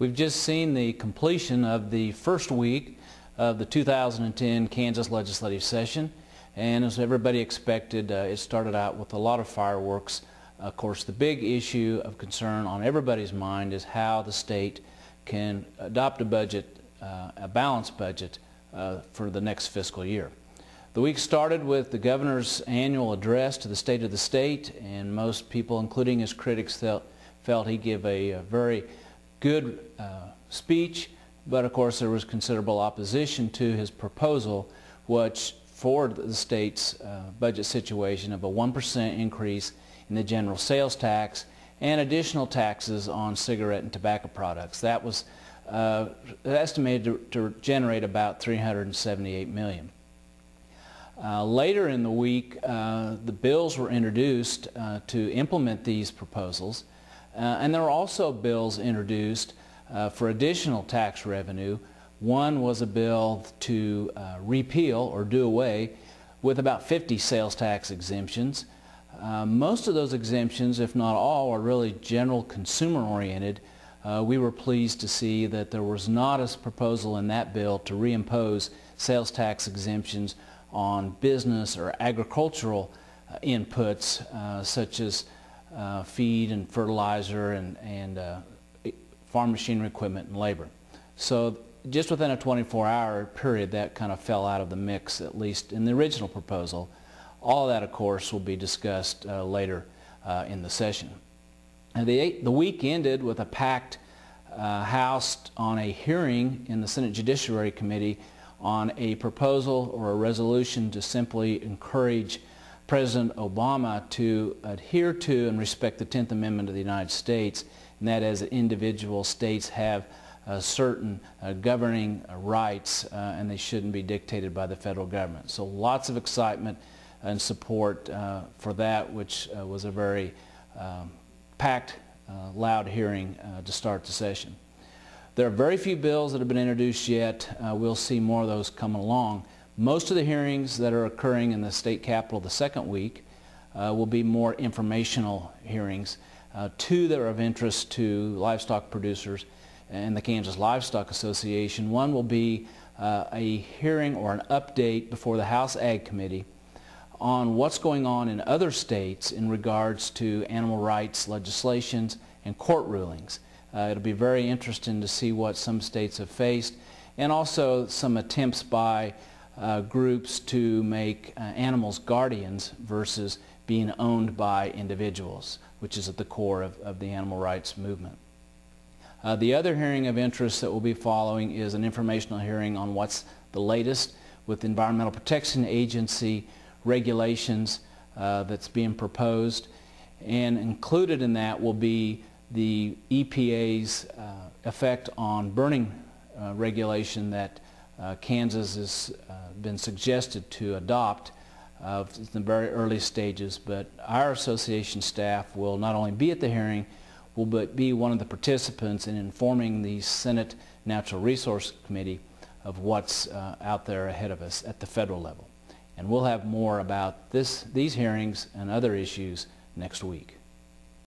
We've just seen the completion of the first week of the 2010 Kansas legislative session, and as everybody expected, it started out with a lot of fireworks. Of course, the big issue of concern on everybody's mind is how the state can adopt a budget, a balanced budget for the next fiscal year. The week started with the governor's annual address to the state of the state, and most people, including his critics, felt he gave a very good speech, but of course there was considerable opposition to his proposal, which for the state's budget situation of a 1% increase in the general sales tax and additional taxes on cigarette and tobacco products. That was estimated to generate about $378 million. Later in the week, the bills were introduced to implement these proposals, and there were also bills introduced for additional tax revenue. One was a bill to repeal or do away with about 50 sales tax exemptions. Most of those exemptions, if not all, are really general consumer-oriented. We were pleased to see that there was not a proposal in that bill to reimpose sales tax exemptions on business or agricultural inputs such as feed and fertilizer and farm machinery equipment and labor. So just within a 24-hour period, that kind of fell out of the mix, at least in the original proposal. All of that, of course, will be discussed later in the session. And the week ended with a packed House on a hearing in the Senate Judiciary Committee on a proposal or a resolution to simply encourage President Obama to adhere to and respect the 10th Amendment of the United States, and that is that individual states have certain governing rights and they shouldn't be dictated by the federal government. So lots of excitement and support for that, which was a very packed, loud hearing to start the session. There are very few bills that have been introduced yet. We'll see more of those coming along. Most of the hearings that are occurring in the state capitol the second week will be more informational hearings. Two that are of interest to livestock producers and the Kansas Livestock Association. One will be a hearing or an update before the House Ag Committee on what's going on in other states in regards to animal rights legislations and court rulings. It'll be very interesting to see what some states have faced, and also some attempts by groups to make animals guardians versus being owned by individuals, which is at the core of the animal rights movement. The other hearing of interest that we'll be following is an informational hearing on what's the latest with the Environmental Protection Agency regulations that's being proposed, and included in that will be the EPA's effect on burning regulation that Kansas has been suggested to adopt in the very early stages. But our association staff will not only be at the hearing, will be one of the participants in informing the Senate Natural Resource Committee of what's out there ahead of us at the federal level. And we'll have more about these hearings and other issues next week.